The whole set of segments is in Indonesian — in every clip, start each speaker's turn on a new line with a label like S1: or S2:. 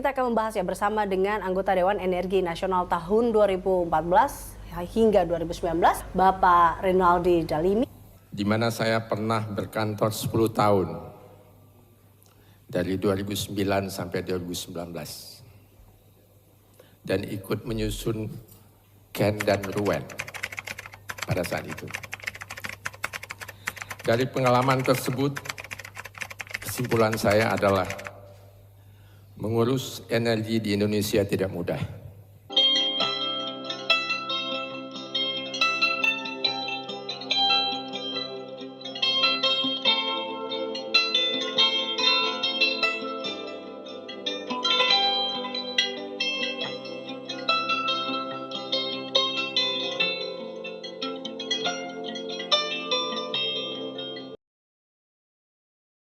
S1: kita akan membahasnya bersama dengan anggota Dewan Energi Nasional tahun 2014 hingga 2019, Bapak Rinaldi Dalimi.
S2: Di mana saya pernah berkantor 10 tahun, dari 2009 sampai 2019. Dan ikut menyusun Ken dan Ruen pada saat itu. Dari pengalaman tersebut, kesimpulan saya adalah mengurus energi di Indonesia tidak mudah.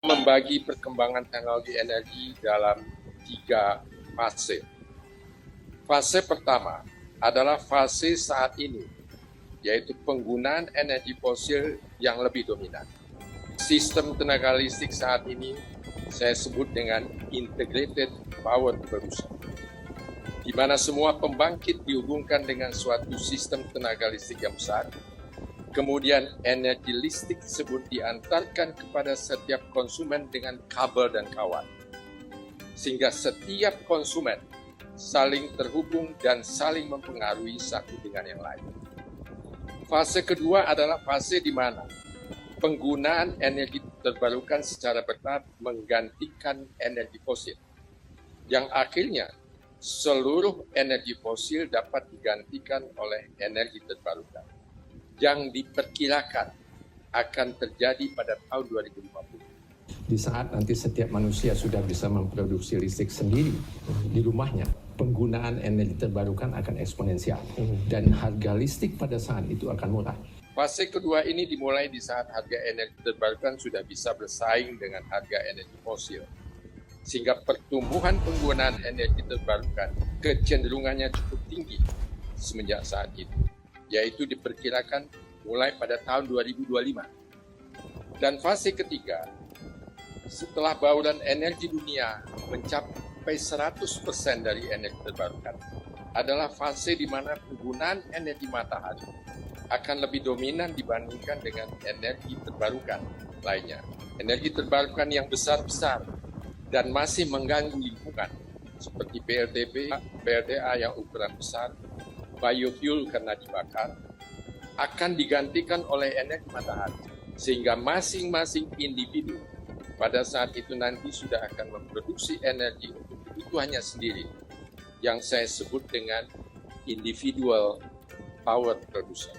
S2: Membagi perkembangan teknologi energi dalam 3 fase. Fase pertama adalah fase saat ini, yaitu penggunaan energi fosil yang lebih dominan. Sistem tenaga listrik saat ini saya sebut dengan integrated power production, di mana semua pembangkit dihubungkan dengan suatu sistem tenaga listrik yang besar. Kemudian energi listrik tersebut diantarkan kepada setiap konsumen dengan kabel dan kawat. Sehingga setiap konsumen saling terhubung dan saling mempengaruhi satu dengan yang lain. Fase kedua adalah fase di mana penggunaan energi terbarukan secara bertahap menggantikan energi fosil. Yang akhirnya seluruh energi fosil dapat digantikan oleh energi terbarukan, yang diperkirakan akan terjadi pada tahun 2050. Di saat nanti setiap manusia sudah bisa memproduksi listrik sendiri di rumahnya, penggunaan energi terbarukan akan eksponensial dan harga listrik pada saat itu akan murah. Fase kedua ini dimulai di saat harga energi terbarukan sudah bisa bersaing dengan harga energi fosil. Sehingga pertumbuhan penggunaan energi terbarukan kecenderungannya cukup tinggi semenjak saat itu, yaitu diperkirakan mulai pada tahun 2025. Dan fase ketiga, setelah bauran energi dunia mencapai 100% dari energi terbarukan, adalah fase di mana penggunaan energi matahari akan lebih dominan dibandingkan dengan energi terbarukan lainnya. Energi terbarukan yang besar-besar dan masih mengganggu lingkungan, seperti PLTA yang ukuran besar, biofuel karena dibakar, akan digantikan oleh energi matahari. Sehingga masing-masing individu pada saat itu nanti sudah akan memproduksi energi untuk kebutuhannya sendiri, yang saya sebut dengan individual power producer.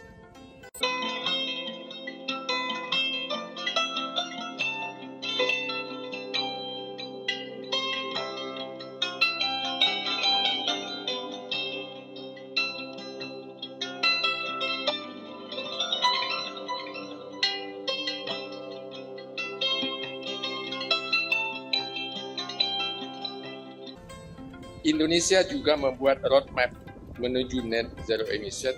S2: Indonesia juga membuat roadmap menuju net zero emission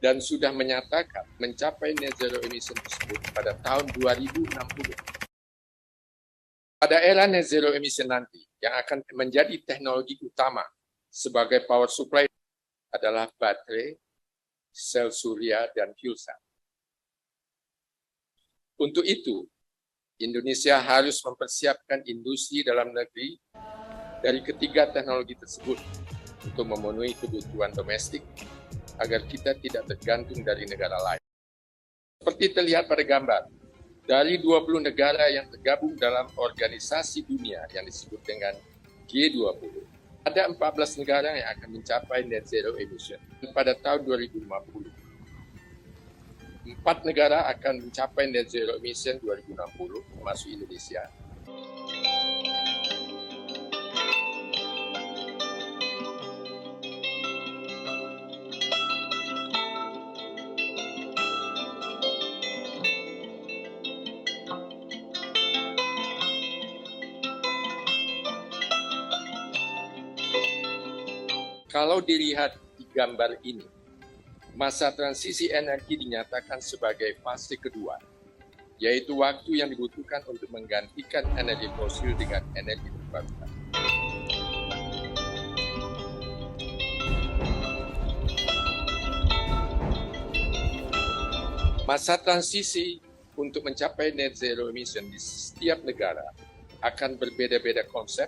S2: dan sudah menyatakan mencapai net zero emission tersebut pada tahun 2060. Pada era net zero emission nanti, yang akan menjadi teknologi utama sebagai power supply adalah baterai, sel surya, dan fuel cell. Untuk itu, Indonesia harus mempersiapkan industri dalam negeri dari ketiga teknologi tersebut untuk memenuhi kebutuhan domestik agar kita tidak tergantung dari negara lain. Seperti terlihat pada gambar, dari 20 negara yang tergabung dalam organisasi dunia yang disebut dengan G20, ada 14 negara yang akan mencapai net zero emission pada tahun 2050. 4 negara akan mencapai net zero emission 2060, termasuk Indonesia. Kalau dilihat di gambar ini, masa transisi energi dinyatakan sebagai fase kedua, yaitu waktu yang dibutuhkan untuk menggantikan energi fosil dengan energi terbarukan. Masa transisi untuk mencapai net zero emission di setiap negara akan berbeda-beda konsep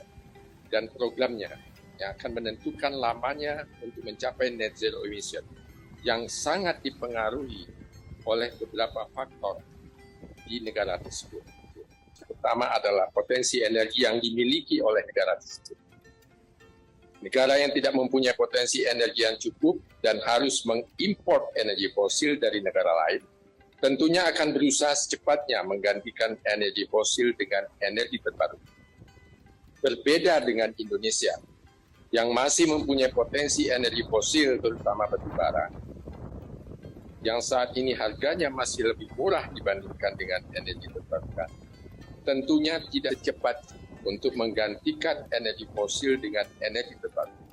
S2: dan programnya yang akan menentukan lamanya untuk mencapai net zero emission yang sangat dipengaruhi oleh beberapa faktor di negara tersebut. Pertama adalah potensi energi yang dimiliki oleh negara tersebut. Negara yang tidak mempunyai potensi energi yang cukup dan harus mengimpor energi fosil dari negara lain, tentunya akan berusaha secepatnya menggantikan energi fosil dengan energi terbarukan. Berbeda dengan Indonesia, yang masih mempunyai potensi energi fosil terutama batu bara, yang saat ini harganya masih lebih murah dibandingkan dengan energi terbarukan, tentunya tidak cepat untuk menggantikan energi fosil dengan energi terbarukan.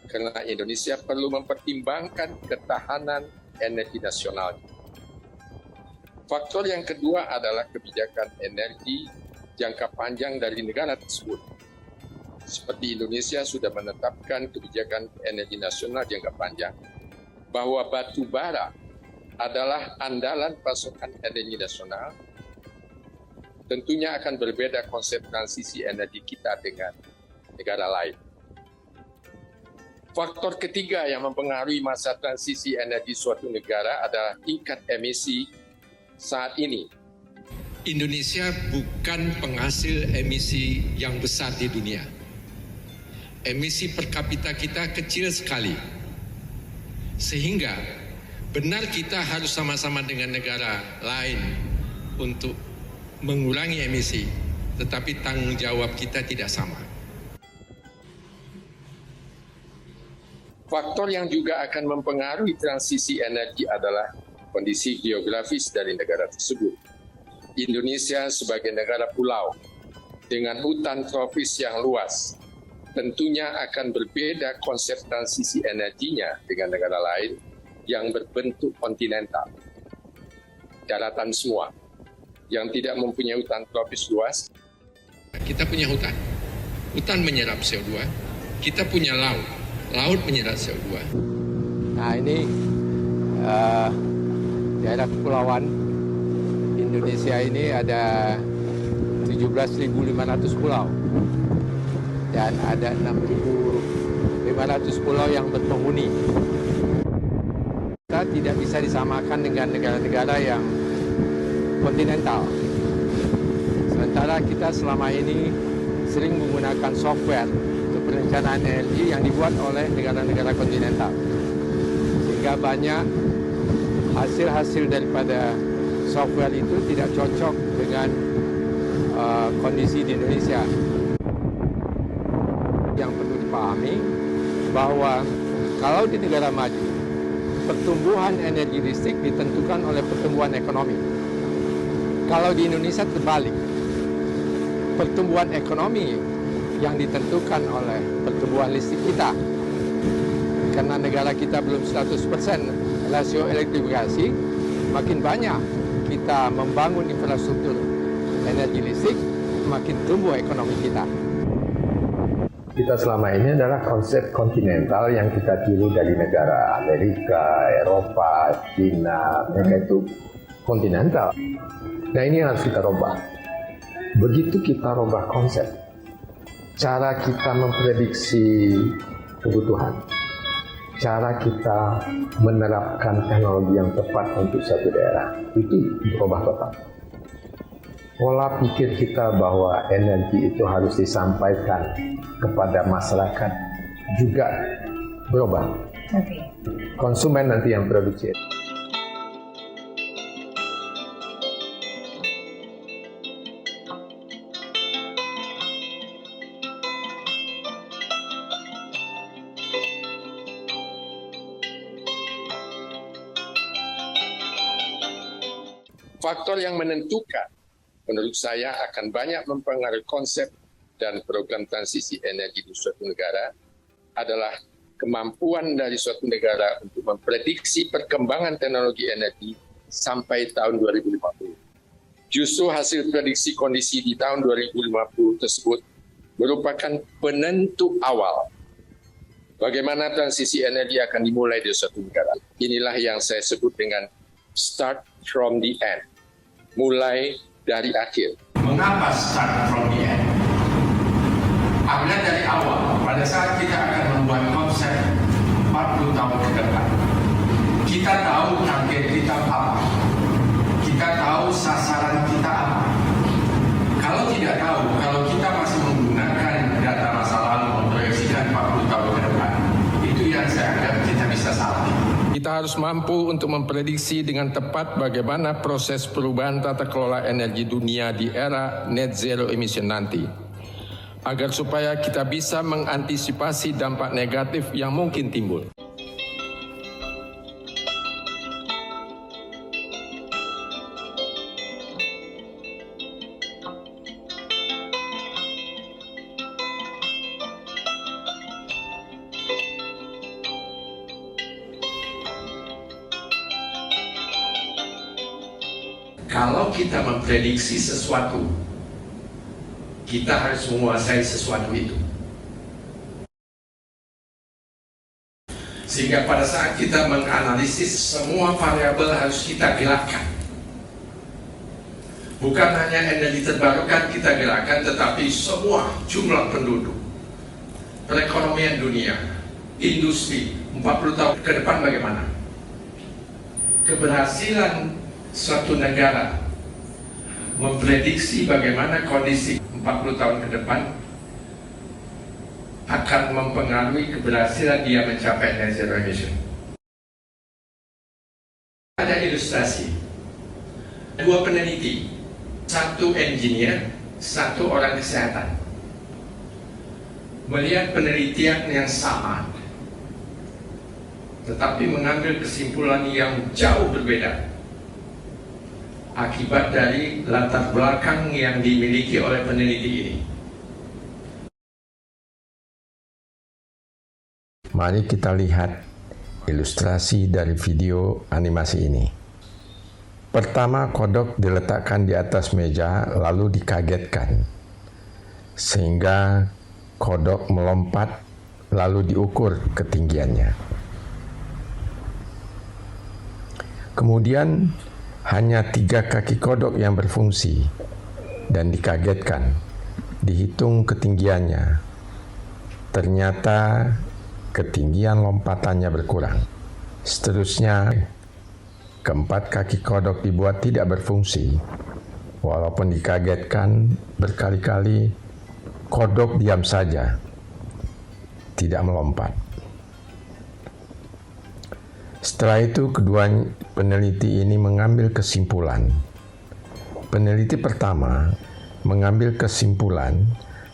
S2: Karena Indonesia perlu mempertimbangkan ketahanan energi nasionalnya. Faktor yang kedua adalah kebijakan energi jangka panjang dari negara tersebut. Seperti Indonesia sudah menetapkan kebijakan energi nasional jangka panjang, bahwa batu bara adalah andalan pasokan energi nasional, tentunya akan berbeda konsep transisi energi kita dengan negara lain. Faktor ketiga yang mempengaruhi masa transisi energi suatu negara adalah tingkat emisi saat ini.
S3: Indonesia bukan penghasil emisi yang besar di dunia. Emisi per kapita kita kecil sekali. Sehingga benar kita harus sama-sama dengan negara lain untuk mengurangi emisi, tetapi tanggung jawab kita tidak sama.
S2: Faktor yang juga akan mempengaruhi transisi energi adalah kondisi geografis dari negara tersebut. Indonesia sebagai negara pulau dengan hutan tropis yang luas, tentunya akan berbeda konsep transisi energinya dengan negara lain yang berbentuk kontinental, daratan semua, yang tidak mempunyai hutan tropis luas.
S3: Kita punya hutan, hutan menyerap CO2, kita punya laut, laut menyerap CO2.
S4: Nah ini daerah kepulauan Indonesia ini ada 17.500 pulau dan ada 6.500 pulau yang berpenghuni. Kita tidak bisa disamakan dengan negara-negara yang kontinental. Sementara kita selama ini sering menggunakan software untuk perencanaan energi yang dibuat oleh negara-negara kontinental. Sehingga banyak hasil-hasil daripada software itu tidak cocok dengan kondisi di Indonesia. Yang perlu dipahami bahwa kalau di negara maju, pertumbuhan energi listrik ditentukan oleh pertumbuhan ekonomi. Kalau di Indonesia terbalik, pertumbuhan ekonomi yang ditentukan oleh pertumbuhan listrik kita. Karena negara kita belum 100% rasio elektrifikasi, makin banyak kita membangun infrastruktur energi listrik, makin tumbuh ekonomi kita.
S5: Kita selama ini adalah konsep kontinental yang kita tiru dari negara Amerika, Eropa, China, mereka itu kontinental. Nah ini yang harus kita rubah. Begitu kita rubah konsep, cara kita memprediksi kebutuhan, cara kita menerapkan teknologi yang tepat untuk satu daerah, itu berubah total. Pola pikir kita bahwa energi itu harus disampaikan kepada masyarakat juga berubah. Konsumen nanti yang produksi.
S2: Faktor yang menentukan, menurut saya, akan banyak mempengaruhi konsep dan program transisi energi di suatu negara adalah kemampuan dari suatu negara untuk memprediksi perkembangan teknologi energi sampai tahun 2050. Justru hasil prediksi kondisi di tahun 2050 tersebut merupakan penentu awal bagaimana transisi energi akan dimulai di suatu negara. Inilah yang saya sebut dengan start from the end, mulai dari akhir.
S3: Mengapa start from the end? Apabila dari awal, pada saat kita akan membuat konsep 40 tahun ke depan, kita tahu target kita apa, kita tahu sasaran kita apa. Kalau tidak tahu, kalau kita masih menggunakan data masa lalu memproyeksikan 40 tahun ke depan, itu yang saya anggap kita bisa salah. Kita harus mampu untuk memprediksi dengan tepat bagaimana proses perubahan tata kelola energi dunia di era net zero emission nanti, agar supaya kita bisa mengantisipasi dampak negatif yang mungkin timbul. Kalau kita memprediksi sesuatu, kita harus menguasai sesuatu itu. Sehingga pada saat kita menganalisis, semua variabel harus kita gerakkan. Bukan hanya energi terbarukan kita gerakkan, tetapi semua jumlah penduduk, perekonomian dunia, industri, 40 tahun ke depan bagaimana? Keberhasilan suatu negara memprediksi bagaimana kondisi 40 tahun ke depan akan mempengaruhi keberhasilan dia mencapai net zero emission. Ada ilustrasi, 2 peneliti, 1 engineer, 1 orang kesehatan, melihat penelitian yang sama, tetapi mengambil kesimpulan yang jauh berbeda akibat dari latar belakang yang dimiliki oleh peneliti ini.
S4: Mari kita lihat ilustrasi dari video animasi ini. Pertama, kodok diletakkan di atas meja lalu dikagetkan, sehingga kodok melompat lalu diukur ketinggiannya. Kemudian hanya 3 kaki kodok yang berfungsi dan dikagetkan, dihitung ketinggiannya. Ternyata ketinggian lompatannya berkurang. Seterusnya, 4 kaki kodok dibuat tidak berfungsi. Walaupun dikagetkan berkali-kali, kodok diam saja, tidak melompat. Setelah itu, kedua peneliti ini mengambil kesimpulan. Peneliti pertama mengambil kesimpulan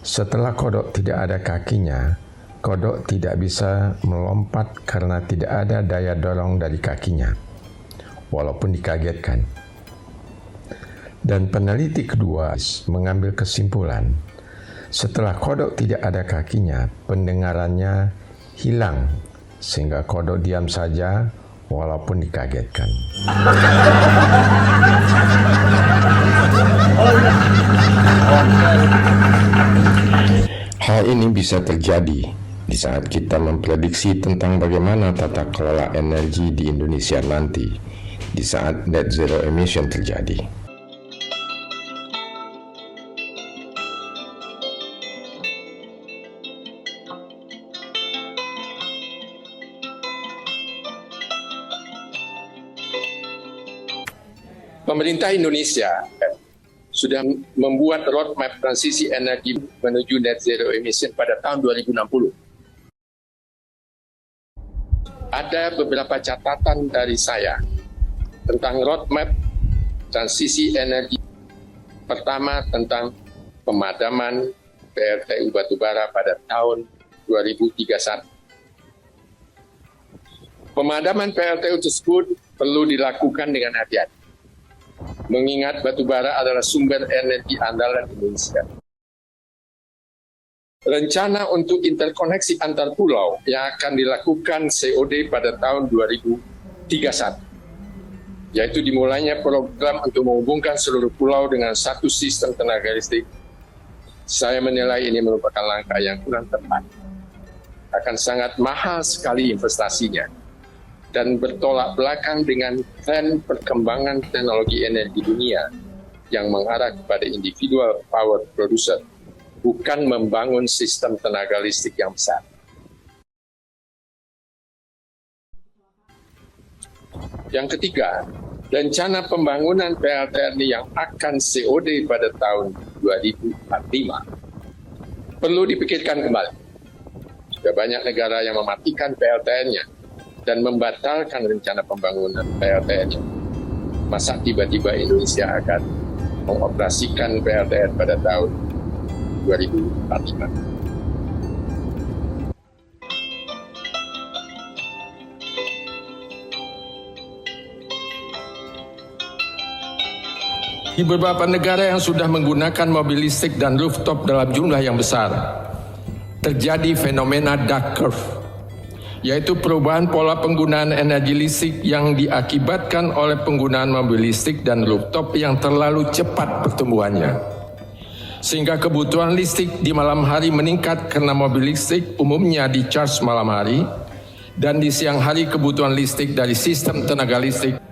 S4: setelah kodok tidak ada kakinya, kodok tidak bisa melompat karena tidak ada daya dorong dari kakinya, walaupun dikagetkan. Dan peneliti kedua mengambil kesimpulan setelah kodok tidak ada kakinya, pendengarannya hilang, sehingga kodok diam saja walaupun dikagetkan. Hal ini bisa terjadi di saat kita memprediksi tentang bagaimana tata kelola energi di Indonesia nanti di saat net zero emission terjadi.
S2: Pemerintah Indonesia sudah membuat roadmap transisi energi menuju net zero emission pada tahun 2060. Ada beberapa catatan dari saya tentang roadmap transisi energi. Pertama, tentang pemadaman PLTU batubara pada tahun 2031. Pemadaman PLTU tersebut perlu dilakukan dengan hati-hati, mengingat batubara adalah sumber energi andalan Indonesia. Rencana untuk interkoneksi antar pulau yang akan dilakukan COD pada tahun 2031, yaitu dimulainya program untuk menghubungkan seluruh pulau dengan satu sistem tenaga listrik. Saya menilai ini merupakan langkah yang kurang tepat. Akan sangat mahal sekali investasinya. dan bertolak belakang dengan tren perkembangan teknologi energi dunia yang mengarah kepada individual power producer, bukan membangun sistem tenaga listrik yang besar. Yang ketiga, rencana pembangunan PLTN yang akan COD pada tahun 2045 perlu dipikirkan kembali. Sudah banyak negara yang mematikan PLTN-nya dan membatalkan rencana pembangunan PLTN-nya. Masa tiba-tiba Indonesia akan mengoperasikan PLTN pada tahun 2045?
S3: Di beberapa negara yang sudah menggunakan mobil listrik dan rooftop dalam jumlah yang besar, terjadi fenomena dark curve, yaitu perubahan pola penggunaan energi listrik yang diakibatkan oleh penggunaan mobil listrik dan rooftop yang terlalu cepat pertumbuhannya. Sehingga kebutuhan listrik di malam hari meningkat karena mobil listrik umumnya di-charge malam hari, dan di siang hari kebutuhan listrik dari sistem tenaga listrik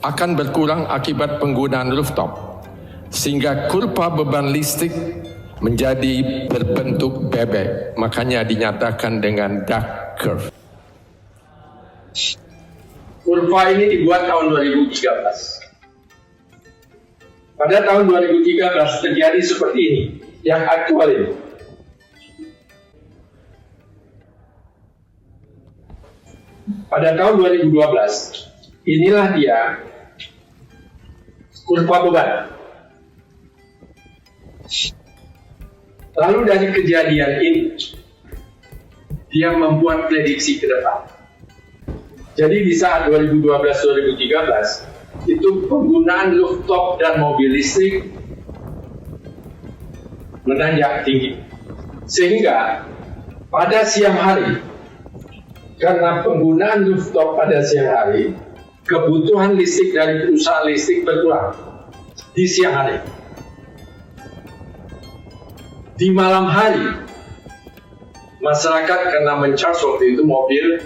S3: akan berkurang akibat penggunaan rooftop. Sehingga kurva beban listrik menjadi berbentuk bebek, makanya dinyatakan dengan dark curve.
S4: Kurva ini dibuat tahun 2013. Pada tahun 2013 terjadi seperti ini, yang aktual ini. Pada tahun 2012, inilah dia kurva beban. Lalu dari kejadian ini, dia membuat prediksi ke depan. Jadi di saat 2012-2013, itu penggunaan rooftop dan mobil listrik menanjak tinggi. Sehingga pada siang hari, karena penggunaan rooftop pada siang hari, kebutuhan listrik dari perusahaan listrik berkurang di siang hari. Di malam hari, masyarakat karena men-charge waktu itu mobil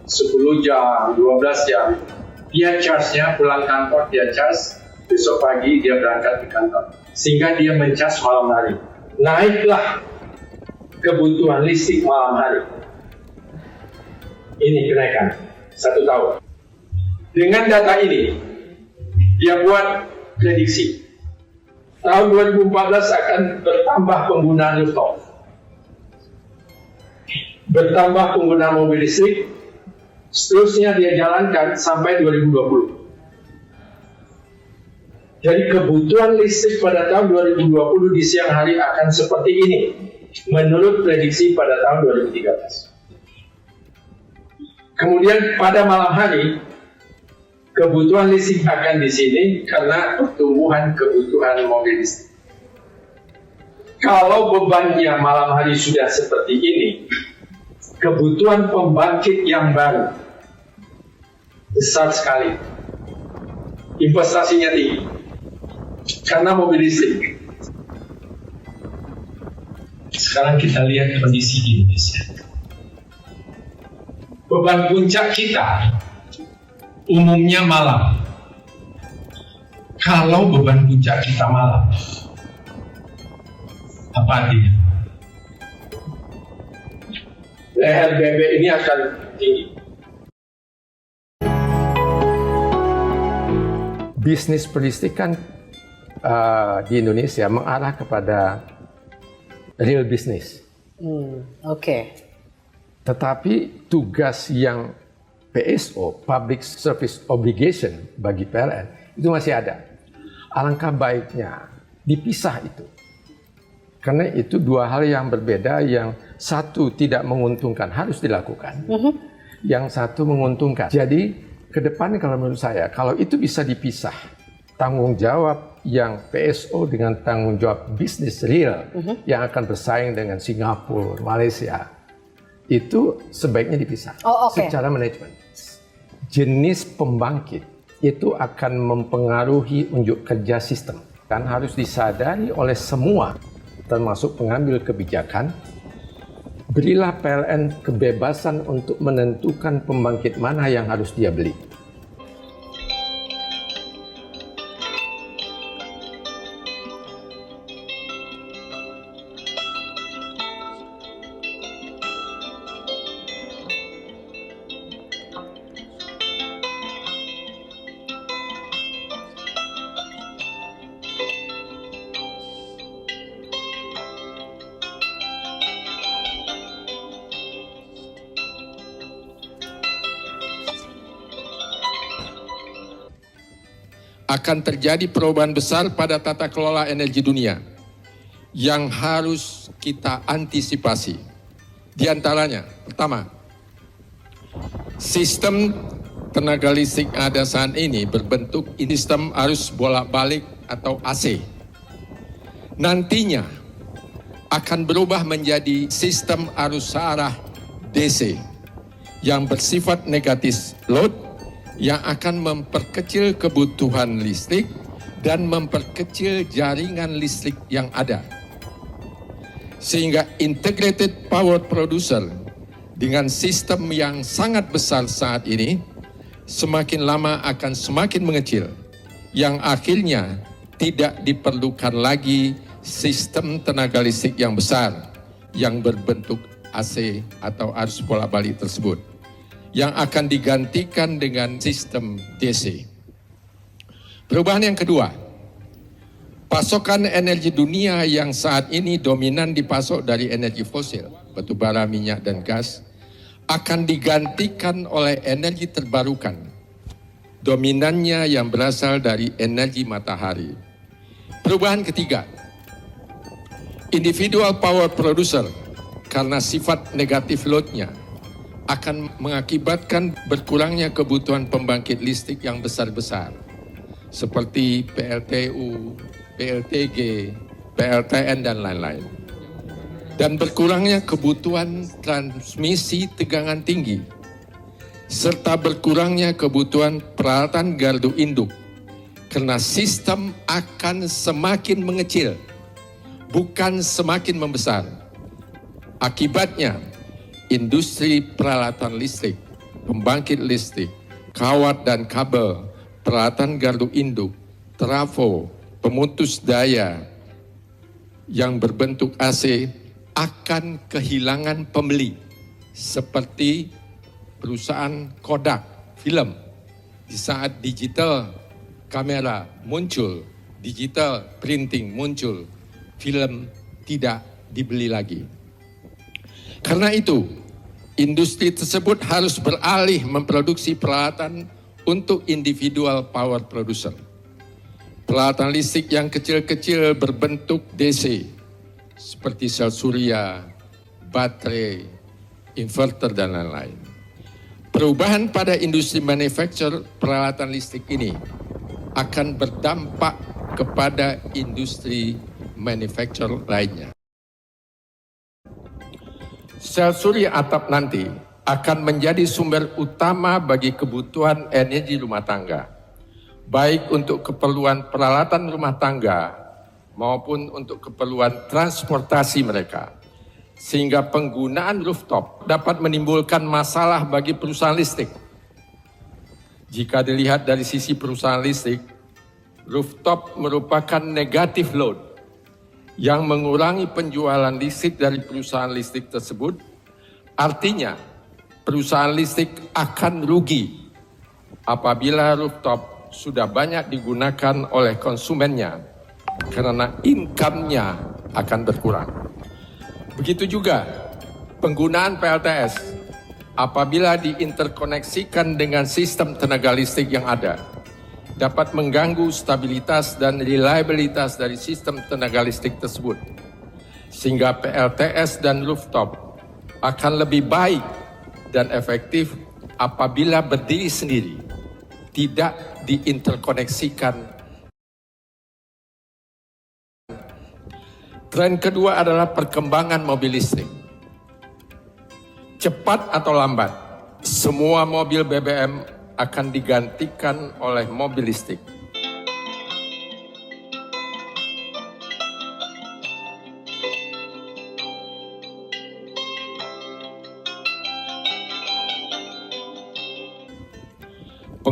S4: 10 jam, 12 jam, dia charge-nya pulang kantor, dia charge, besok pagi dia berangkat ke kantor. Sehingga dia men-charge malam hari. Naiklah kebutuhan listrik malam hari. Ini kenaikan 1 tahun. Dengan data ini, dia buat prediksi. Tahun 2014 akan bertambah penggunaan rooftop, bertambah penggunaan mobil listrik, seterusnya dia jalankan sampai 2020. Jadi kebutuhan listrik pada tahun 2020 di siang hari akan seperti ini, menurut prediksi pada tahun 2013. Kemudian pada malam hari, kebutuhan listrik akan di sini karena pertumbuhan kebutuhan mobil listrik. Kalau bebannya malam hari sudah seperti ini, kebutuhan pembangkit yang baru besar sekali. Investasinya tinggi karena mobil listrik. Sekarang kita lihat kondisi di Indonesia. Beban puncak kita umumnya malam. Kalau beban puncak kita malam, apa artinya? Leher bebek ini akan tinggi.
S5: Bisnis perlistrikan di Indonesia mengarah kepada real business.
S1: Oke.
S5: Tetapi tugas yang PSO, Public Service Obligation bagi PLN, itu masih ada. Alangkah baiknya dipisah itu. Karena itu dua hal yang berbeda, yang satu tidak menguntungkan, harus dilakukan. Yang satu menguntungkan. Jadi ke depan kalau menurut saya, kalau itu bisa dipisah, tanggung jawab yang PSO dengan tanggung jawab bisnis real yang akan bersaing dengan Singapura, Malaysia, itu sebaiknya dipisah secara manajemen. Jenis pembangkit itu akan mempengaruhi unjuk kerja sistem. Dan harus disadari oleh semua, termasuk pengambil kebijakan,
S4: Berilah PLN kebebasan untuk menentukan pembangkit mana yang harus dia beli.
S3: Akan terjadi perubahan besar pada tata kelola energi dunia yang harus kita antisipasi. Di antaranya, pertama, sistem tenaga listrik yang ada saat ini berbentuk sistem arus bolak-balik atau AC. Nantinya akan berubah menjadi sistem arus searah DC yang bersifat negatif load, yang akan memperkecil kebutuhan listrik dan memperkecil jaringan listrik yang ada. Sehingga integrated power producer dengan sistem yang sangat besar saat ini semakin lama akan semakin mengecil, yang akhirnya tidak diperlukan lagi sistem tenaga listrik yang besar yang berbentuk AC atau arus bolak-balik tersebut, yang akan digantikan dengan sistem DC. Perubahan yang kedua, pasokan energi dunia yang saat ini dominan dipasok dari energi fosil, batu bara, minyak, dan gas, akan digantikan oleh energi terbarukan, dominannya yang berasal dari energi matahari. Perubahan ketiga, individual power producer karena sifat negatif load-nya akan mengakibatkan berkurangnya kebutuhan pembangkit listrik yang besar-besar seperti PLTU, PLTG, PLTN, dan lain-lain. Dan berkurangnya kebutuhan transmisi tegangan tinggi serta berkurangnya kebutuhan peralatan gardu induk karena sistem akan semakin mengecil, bukan semakin membesar. Akibatnya, industri peralatan listrik, pembangkit listrik, kawat dan kabel, peralatan gardu induk, trafo, pemutus daya yang berbentuk AC akan kehilangan pembeli seperti perusahaan Kodak film. Di saat digital kamera muncul, digital printing muncul, film tidak dibeli lagi. Karena itu, industri tersebut harus beralih memproduksi peralatan untuk individual power producer. Peralatan listrik yang kecil-kecil berbentuk DC, seperti sel surya, baterai, inverter, dan lain-lain. Perubahan pada industri manufaktur peralatan listrik ini akan berdampak kepada industri manufaktur lainnya. Sel surya atap nanti akan menjadi sumber utama bagi kebutuhan energi rumah tangga, baik untuk keperluan peralatan rumah tangga maupun untuk keperluan transportasi mereka, sehingga penggunaan rooftop dapat menimbulkan masalah bagi perusahaan listrik. Jika dilihat dari sisi perusahaan listrik, rooftop merupakan negatif load yang mengurangi penjualan listrik dari perusahaan listrik tersebut. Artinya, perusahaan listrik akan rugi apabila rooftop sudah banyak digunakan oleh konsumennya karena income-nya akan berkurang. Begitu juga penggunaan PLTS apabila diinterkoneksikan dengan sistem tenaga listrik yang ada dapat mengganggu stabilitas dan reliabilitas dari sistem tenaga listrik tersebut, sehingga PLTS dan rooftop akan lebih baik dan efektif apabila berdiri sendiri, tidak diinterkoneksikan. Tren kedua adalah perkembangan mobil listrik. Cepat atau lambat, semua mobil BBM akan digantikan oleh mobil listrik.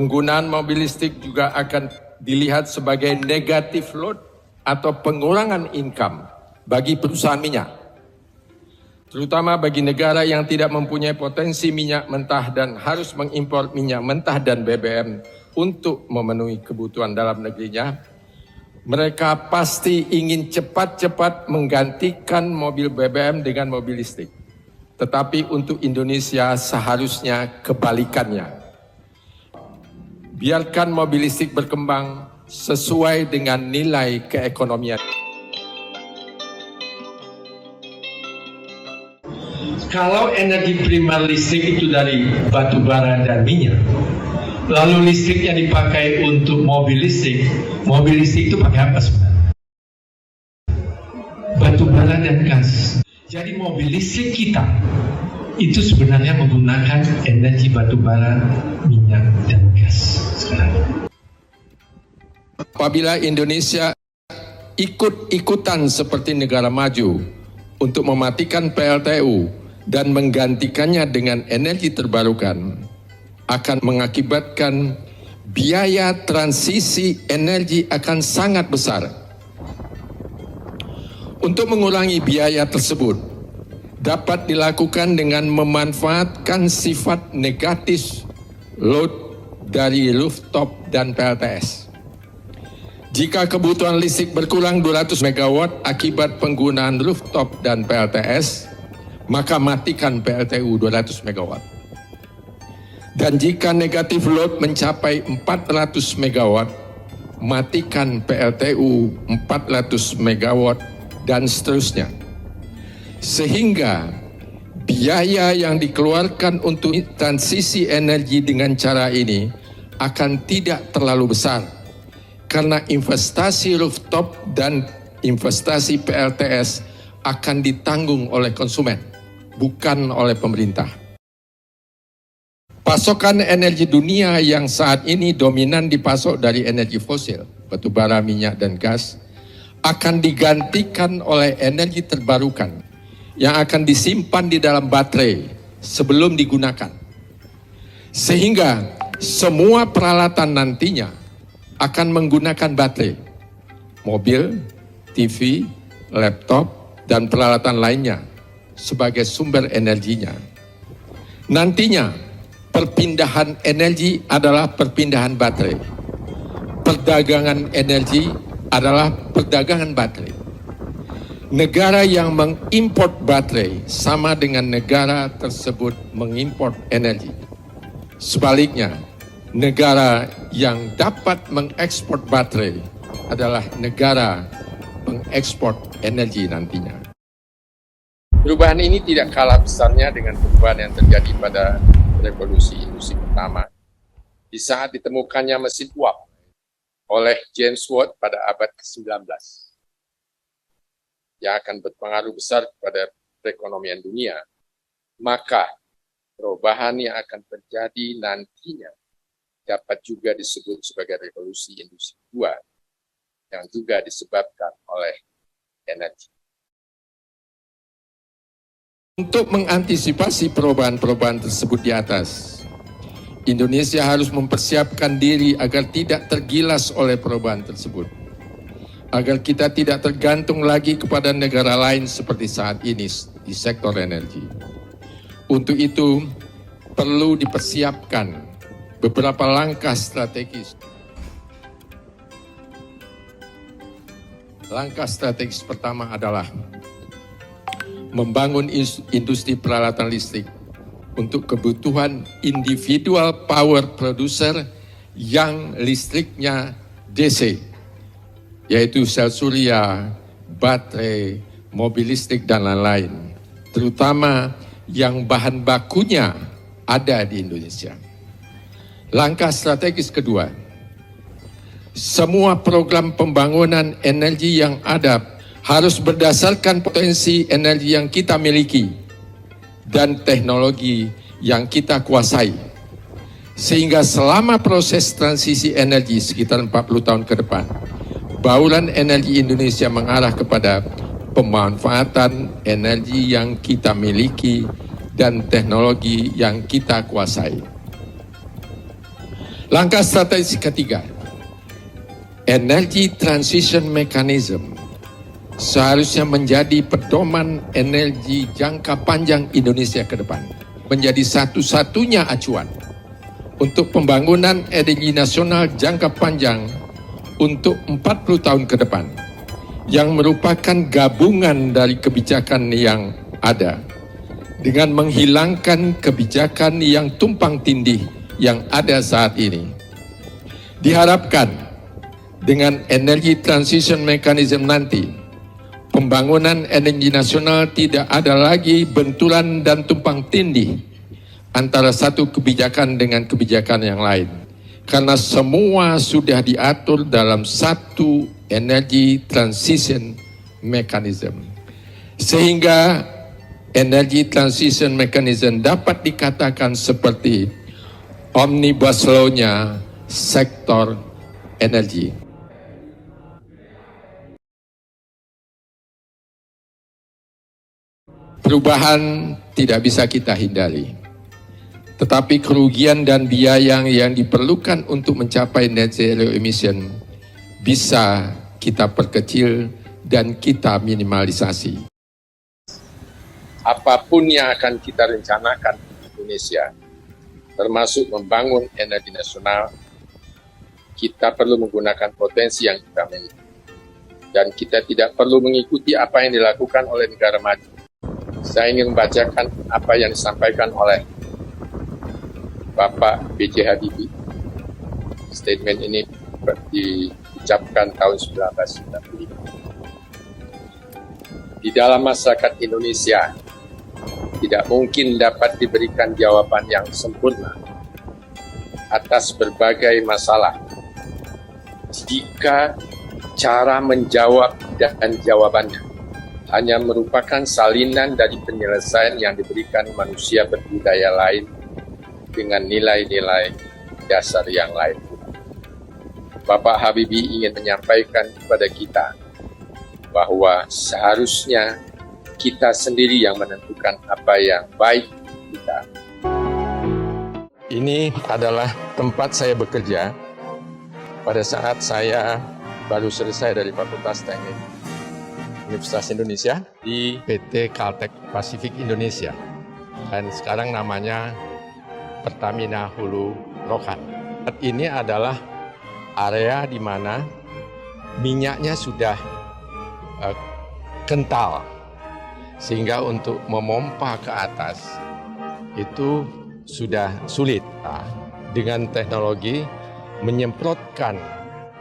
S3: Penggunaan mobil listrik juga akan dilihat sebagai negative load atau pengurangan income bagi perusahaan minyak, terutama bagi negara yang tidak mempunyai potensi minyak mentah dan harus mengimpor minyak mentah dan BBM untuk memenuhi kebutuhan dalam negerinya. Mereka pasti ingin cepat-cepat menggantikan mobil BBM dengan mobil listrik. Tetapi untuk Indonesia seharusnya kebalikannya. Biarkan mobil listrik berkembang sesuai dengan nilai keekonomian.
S6: Kalau energi primer listrik itu dari batu bara dan minyak, lalu listrik yang dipakai untuk mobil listrik itu pakai apa sebenarnya? Batu bara dan gas. Jadi mobil listrik kita itu sebenarnya menggunakan energi batu bara, minyak, dan gas sekarang.
S3: Apabila Indonesia ikut-ikutan seperti negara maju untuk mematikan PLTU dan menggantikannya dengan energi terbarukan, akan mengakibatkan biaya transisi energi akan sangat besar. Untuk mengurangi biaya tersebut, dapat dilakukan dengan memanfaatkan sifat negatif load dari rooftop dan PLTS. Jika kebutuhan listrik berkurang 200 MW akibat penggunaan rooftop dan PLTS, maka matikan PLTU 200 MW. Dan jika negatif load mencapai 400 MW, matikan PLTU 400 MW dan seterusnya. Sehingga biaya yang dikeluarkan untuk transisi energi dengan cara ini akan tidak terlalu besar. Karena investasi rooftop dan investasi PLTS akan ditanggung oleh konsumen, bukan oleh pemerintah. Pasokan energi dunia yang saat ini dominan dipasok dari energi fosil, batu bara, minyak, dan gas, akan digantikan oleh energi terbarukan yang akan disimpan di dalam baterai sebelum digunakan. Sehingga semua peralatan nantinya akan menggunakan baterai, mobil, TV, laptop, dan peralatan lainnya sebagai sumber energinya. Nantinya, perpindahan energi adalah perpindahan baterai. Perdagangan energi adalah perdagangan baterai. Negara yang mengimpor baterai sama dengan negara tersebut mengimpor energi. Sebaliknya, negara yang dapat mengekspor baterai adalah negara pengekspor energi nantinya. Perubahan ini tidak kalah besarnya dengan perubahan yang terjadi pada revolusi industri pertama di saat ditemukannya mesin uap oleh James Watt pada abad ke-19 yang akan berpengaruh besar kepada perekonomian dunia. Maka perubahan yang akan terjadi nantinya dapat juga disebut sebagai revolusi industri kedua yang juga disebabkan oleh energi. Untuk mengantisipasi perubahan-perubahan tersebut di atas, Indonesia harus mempersiapkan diri agar tidak tergilas oleh perubahan tersebut. Agar kita tidak tergantung lagi kepada negara lain seperti saat ini di sektor energi. Untuk itu, perlu dipersiapkan beberapa langkah strategis. Langkah strategis pertama adalah membangun industri peralatan listrik untuk kebutuhan individual power producer yang listriknya DC, yaitu sel surya, baterai, mobil listrik, dan lain-lain, terutama yang bahan bakunya ada di Indonesia. Langkah strategis kedua, semua program pembangunan energi yang ada harus berdasarkan potensi energi yang kita miliki dan teknologi yang kita kuasai. Sehingga selama proses transisi energi sekitar 40 tahun ke depan, bauran energi Indonesia mengarah kepada pemanfaatan energi yang kita miliki dan teknologi yang kita kuasai. Langkah strategis ketiga, Energy Transition Mechanism seharusnya menjadi pedoman energi jangka panjang Indonesia ke depan, menjadi satu-satunya acuan untuk pembangunan energi nasional jangka panjang untuk 40 tahun ke depan, yang merupakan gabungan dari kebijakan yang ada dengan menghilangkan kebijakan yang tumpang tindih yang ada saat ini. Diharapkan dengan Energy Transition Mechanism nanti, pembangunan energi nasional tidak ada lagi benturan dan tumpang tindih antara satu kebijakan dengan kebijakan yang lain. Karena semua sudah diatur dalam satu Energy Transition Mechanism. Sehingga Energy Transition Mechanism dapat dikatakan seperti omnibus law-nya sektor energi. Perubahan tidak bisa kita hindari, tetapi kerugian dan biaya yang diperlukan untuk mencapai net zero emission bisa kita perkecil dan kita minimalisasi.
S2: Apapun yang akan kita rencanakan di Indonesia, termasuk membangun energi nasional, kita perlu menggunakan potensi yang kita miliki. Dan kita tidak perlu mengikuti apa yang dilakukan oleh negara maju. Saya ingin membacakan apa yang disampaikan oleh Bapak B.J. Habibie. Statement ini diucapkan tahun 1995. Di dalam masyarakat Indonesia, tidak mungkin dapat diberikan jawaban yang sempurna atas berbagai masalah jika cara menjawab dan jawabannya hanya merupakan salinan dari penyelesaian yang diberikan manusia berbudaya lain dengan nilai-nilai dasar yang lain. Bapak Habibie ingin menyampaikan kepada kita bahwa seharusnya kita sendiri yang menentukan apa yang baik kita.
S4: Ini adalah tempat saya bekerja pada saat saya baru selesai dari Fakultas Teknik Universitas Indonesia di PT Caltech Pacific Indonesia, dan sekarang namanya Pertamina Hulu Rokan. Ini adalah area di mana minyaknya sudah kental, sehingga untuk memompa ke atas itu sudah sulit. Dengan teknologi menyemprotkan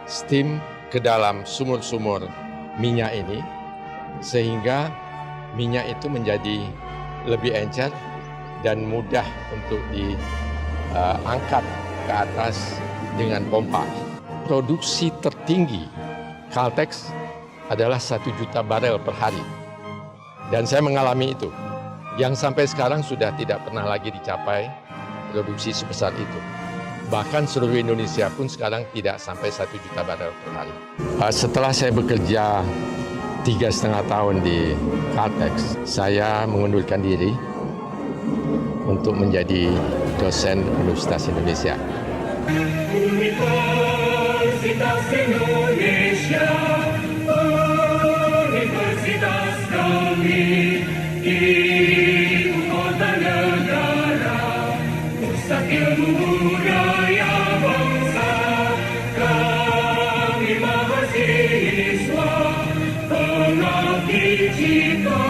S4: steam ke dalam sumur-sumur minyak ini, sehingga minyak itu menjadi lebih encer dan mudah untuk diangkat ke atas dengan pompa. Produksi tertinggi Caltex adalah 1 juta barel per hari. Dan saya mengalami itu, yang sampai sekarang sudah tidak pernah lagi dicapai produksi sebesar itu. Bahkan seluruh Indonesia pun sekarang tidak sampai 1 juta barel per hari. Setelah saya bekerja 3,5 tahun di Caltex, saya mengundurkan diri untuk menjadi dosen Universitas Indonesia. Universitas Indonesia, universitas kami, ibu kota negara, pusat ilmu budaya bangsa, kami mahasiswa, pengabdi cita.